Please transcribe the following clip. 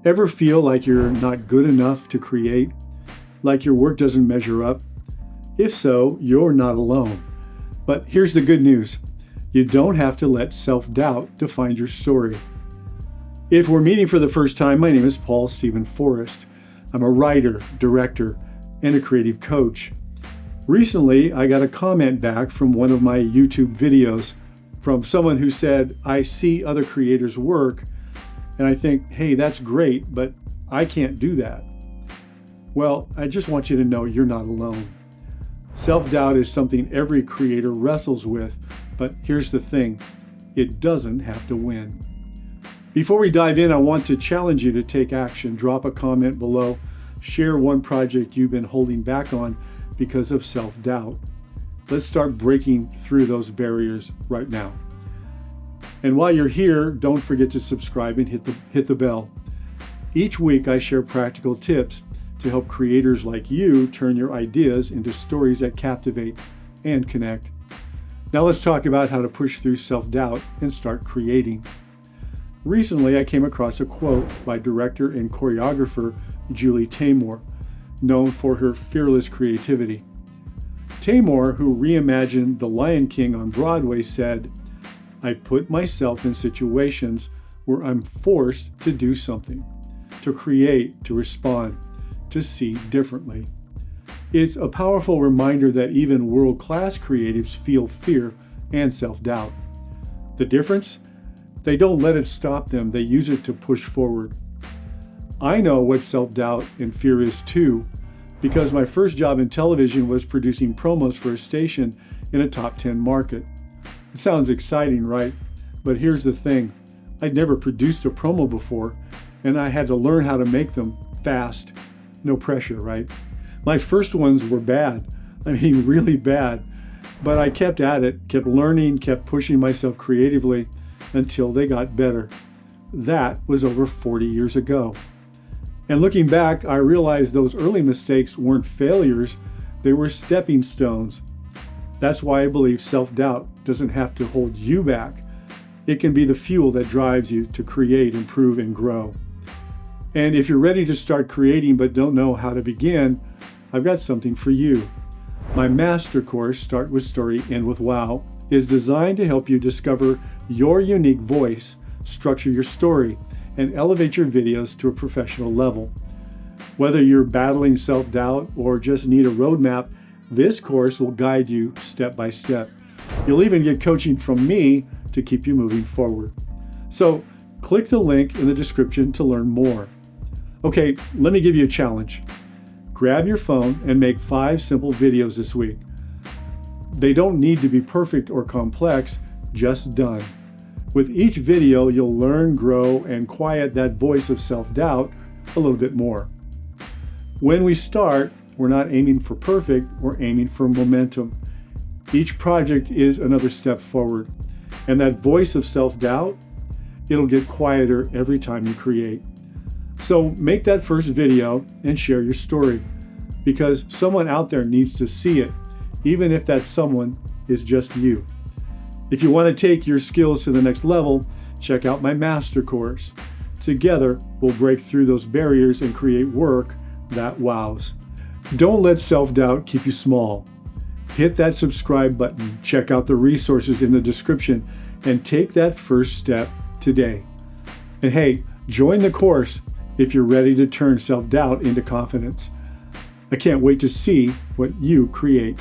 Ever feel like you're not good enough to create? Like your work doesn't measure up? If so, you're not alone. But here's the good news. You don't have to let self-doubt define your story. If we're meeting for the first time, my name is Paul Stephen Forrest. I'm a writer, director, and a creative coach. Recently, I got a comment back from one of my YouTube videos from someone who said, I see other creators' work, and I think, hey, that's great, but I can't do that. Well, I just want you to know you're not alone. Self-doubt is something every creator wrestles with, but here's the thing, it doesn't have to win. Before we dive in, I want to challenge you to take action. Drop a comment below, share one project you've been holding back on because of self-doubt. Let's start breaking through those barriers right now. And while you're here, don't forget to subscribe and hit the bell. Each week I share practical tips to help creators like you turn your ideas into stories that captivate and connect. Now let's talk about how to push through self-doubt and start creating. Recently I came across a quote by director and choreographer Julie Taymor, known for her fearless creativity. Taymor, who reimagined The Lion King on Broadway, said, I put myself in situations where I'm forced to do something, to create, to respond, to see differently. It's a powerful reminder that even world-class creatives feel fear and self-doubt. The difference? They don't let it stop them, they use it to push forward. I know what self-doubt and fear is too, because my first job in television was producing promos for a station in a top 10 market. It sounds exciting, right? But here's the thing, I'd never produced a promo before, and I had to learn how to make them fast. No pressure, right? My first ones were bad. I mean, really bad. But I kept at it, kept learning, kept pushing myself creatively until they got better. That was over 40 years ago. And looking back, I realized those early mistakes weren't failures, they were stepping stones. That's why I believe self-doubt doesn't have to hold you back. It can be the fuel that drives you to create, improve, and grow. And if you're ready to start creating but don't know how to begin, I've got something for you. My master course, Start with Story, End with Wow, is designed to help you discover your unique voice, structure your story, and elevate your videos to a professional level. Whether you're battling self-doubt or just need a roadmap, this course will guide you step by step. You'll even get coaching from me to keep you moving forward. So click the link in the description to learn more. Okay, let me give you a challenge. Grab your phone and make 5 simple videos this week. They don't need to be perfect or complex, just done. With each video, you'll learn, grow, and quiet that voice of self-doubt a little bit more. When we start, we're not aiming for perfect, we're aiming for momentum. Each project is another step forward. And that voice of self-doubt, it'll get quieter every time you create. So make that first video and share your story, because someone out there needs to see it, even if that someone is just you. If you want to take your skills to the next level, check out my master course. Together, we'll break through those barriers and create work that wows. Don't let self-doubt keep you small. Hit that subscribe button, check out the resources in the description, and take that first step today. And hey, join the course if you're ready to turn self-doubt into confidence. I can't wait to see what you create.